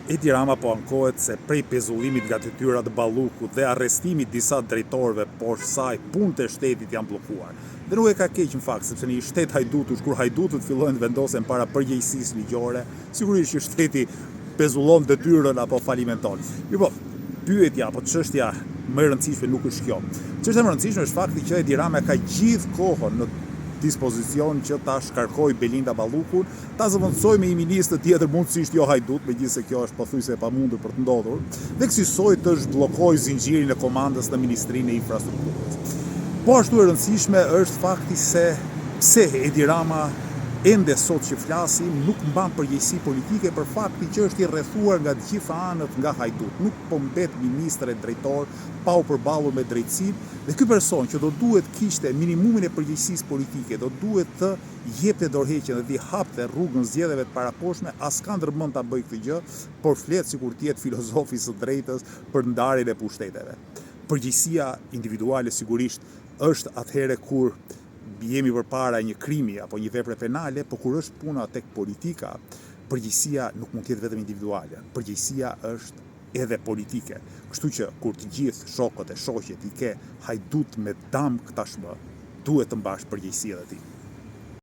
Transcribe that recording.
Edi Rama po ankohet se prej pezullimit nga detyrat Ballukut dhe arrestimit disa drejtorëve poshtë saj, punët e shtetit janë bllokuar. Dhe nuk e ka keq në fakt, sepse një shtet hajdutush, kur hajdutët fillojnë të vendosen para përgjegjësisë ligjore, sigurisht që shteti pezullon detyrën apo falimenton. Mirë po, pyetja apo çështja më e rëndësishme nuk është kjo. Çështja më e rëndësishme është fakti që Edi Rama ka gjithë kohën në dispozicion që ta shkarkoj Belinda Ballukun, ta zëvendësoj me një ministër tjetër mundësisht jo hajdut, megjithëse kjo është pothuajse e pamundur për të ndodhur, dhe kësaj të zhbllokoj zinxhirin e komandës në Ministrinë e Infrastrukturës. Po ashtu e rëndësishme është fakti se pse Edi Rama ende sot që flasim nuk mban përgjegjësi politike për faktin që është i rrethuar nga të gjitha anët nga hajdut. Nuk po mbet ministër e drejtor pa u përballur me drejtësinë, dhe ky person që do duhet kishte minimumin e përgjegjësisë politike, do duhet të jepte dorëheqjen dhe t'i hapte rrugën zgjedhjeve të parakoshme, as ka ndërmend ta bëj këtë gjë, por flet sikur të jetë filozofi së drejtës për ndarjen e pushteteve. Përgjegjësia individuale sigurisht është atëherë kur jemi përpara një krimi apo një vepre penale, por kur është puna tek politika, përgjegjësia nuk mund të jetë vetëm individuale. Përgjegjësia është edhe politike. Kështu që kur të gjithë shokët e shoqjet i ke hajdut me dam tashmë, duhet të mbash përgjegjësi edhe ti.